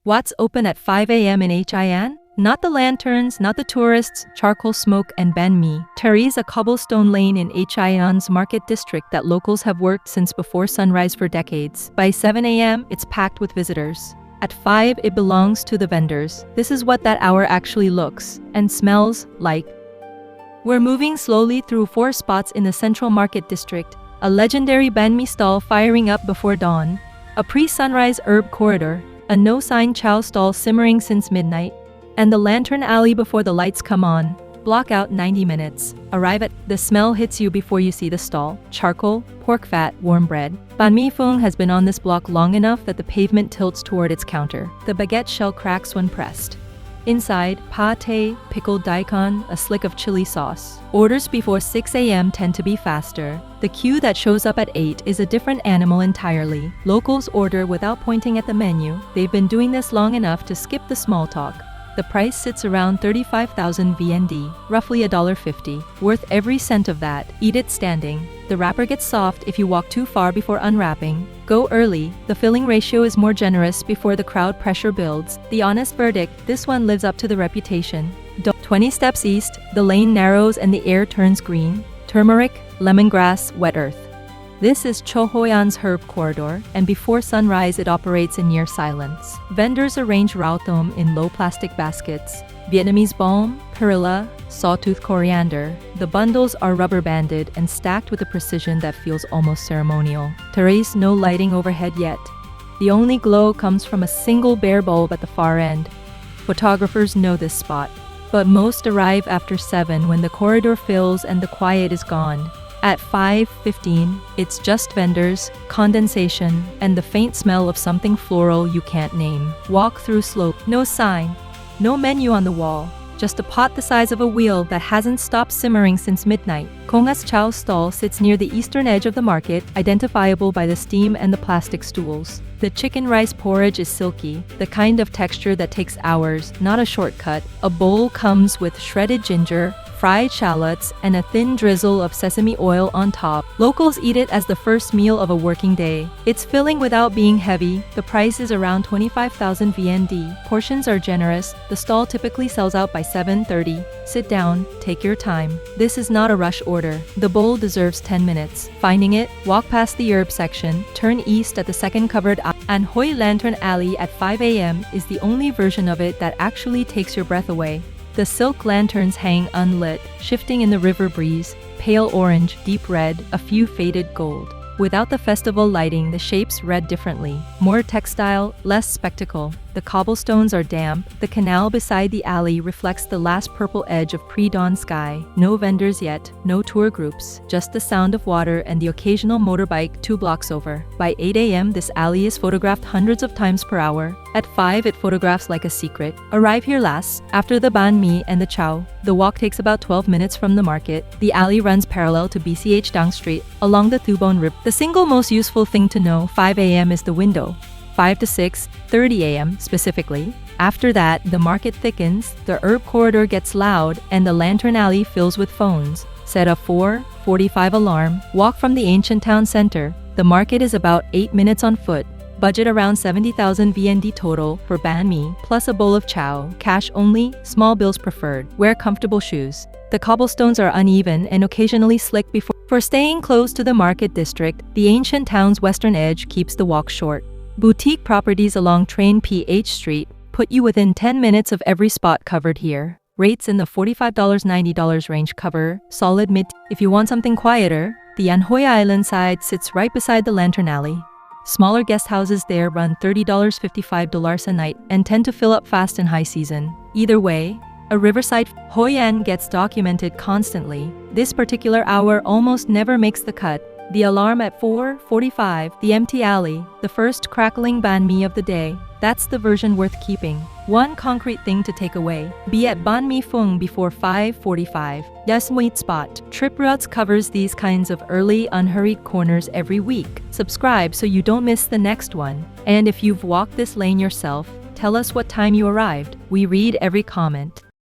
What's open at 5 a.m. in Hội An? Not the lanterns, not the tourists, charcoal smoke and banh mi. There is a cobblestone lane in Hội An's market district that locals have worked since before sunrise for decades. By 7 a.m., it's packed with visitors. At 5, it belongs to the vendors. This is what that hour actually looks and smells like. We're moving slowly through 4 spots in the central market district. A legendary banh mi stall firing up before dawn. A pre-sunrise herb corridor. A no-sign Cháo stall simmering since midnight. And the Lantern Alley before the lights come on. Block out 90 minutes. Arrive at the smell hits you before you see the stall. Charcoal, pork fat, warm bread. Bánh Mì Phượng has been on this block long enough that the pavement tilts toward its counter. The baguette shell cracks when pressed. Inside, pâté, pickled daikon, a slick of chili sauce. Orders before 6 a.m. tend to be faster. The queue that shows up at 8 is a different animal entirely. Locals order without pointing at the menu. They've been doing this long enough to skip the small talk. The price sits around 35,000 VND, roughly $1.50. Worth every cent of that. Eat it standing. The wrapper gets soft if you walk too far before unwrapping. Go early. The filling ratio is more generous before the crowd pressure builds. The honest verdict, this one lives up to the reputation. 20 steps east, the lane narrows and the air turns green. Turmeric, lemongrass, wet earth. This is Hội An's herb corridor, and before sunrise it operates in near silence. Vendors arrange rau thơm in low plastic baskets. Vietnamese balm, perilla, sawtooth coriander. The bundles are rubber banded and stacked with a precision that feels almost ceremonial. There is no lighting overhead yet. The only glow comes from a single bare bulb at the far end. Photographers know this spot, but most arrive after 7 when the corridor fills and the quiet is gone. At 5:15, it's just vendors, condensation, and the faint smell of something floral you can't name. Walk through slow. No sign. No menu on the wall. Just a pot the size of a wheel that hasn't stopped simmering since midnight. Konga's Cháo stall sits near the eastern edge of the market, identifiable by the steam and the plastic stools. The chicken rice porridge is silky, the kind of texture that takes hours, not a shortcut. A bowl comes with shredded ginger, fried shallots, and a thin drizzle of sesame oil on top. Locals eat it as the first meal of a working day. It's filling without being heavy. The price is around 25,000 VND. Portions are generous. The stall typically sells out by 7:30. Sit down, take your time. This is not a rush order. The bowl deserves 10 minutes. Finding it, walk past the herb section, turn east at the second covered aisle, and Hội Lantern Alley at 5 a.m. is the only version of it that actually takes your breath away. The silk lanterns hang unlit, shifting in the river breeze, pale orange, deep red, a few faded gold. Without the festival lighting, the shapes read differently. More textile, less spectacle. The cobblestones are damp. The canal beside the alley reflects the last purple edge of pre-dawn sky. No vendors yet, no tour groups, just the sound of water and the occasional motorbike 2 blocks over. By 8 a.m., this alley is photographed hundreds of times per hour. At 5, it photographs like a secret. Arrive here last, after the banh mi and the cháo. The walk takes about 12 minutes from the market. The alley runs parallel to BCH Dang Street, along the Thubon River. The single most useful thing to know, 5 a.m. is the window. 5 to 6:30 a.m. specifically. After that, the market thickens, the herb corridor gets loud, and the Lantern Alley fills with phones. Set a 4:45 alarm. Walk from the ancient town center. The market is about 8 minutes on foot. Budget around 70,000 VND total for banh mi, plus a bowl of cháo. Cash only, small bills preferred. Wear comfortable shoes. The cobblestones are uneven and occasionally slick before. For staying close to the market district, the ancient town's western edge keeps the walk short. Boutique properties along Train PH Street put you within 10 minutes of every spot covered here. Rates in the $45-$90 range cover solid mid. If you want something quieter, the Anhoi Island side sits right beside the Lantern Alley. Smaller guest houses there run $30-$55 a night and tend to fill up fast in high season. Either way, a riverside Hội An gets documented constantly. This particular hour almost never makes the cut. The alarm at 4:45, the empty alley, the first crackling banh mi of the day. That's the version worth keeping. One concrete thing to take away. Be at Bánh Mì Phượng before 5:45. Yes, sweet spot. Trip Routes covers these kinds of early, unhurried corners every week. Subscribe so you don't miss the next one. And if you've walked this lane yourself, tell us what time you arrived. We read every comment.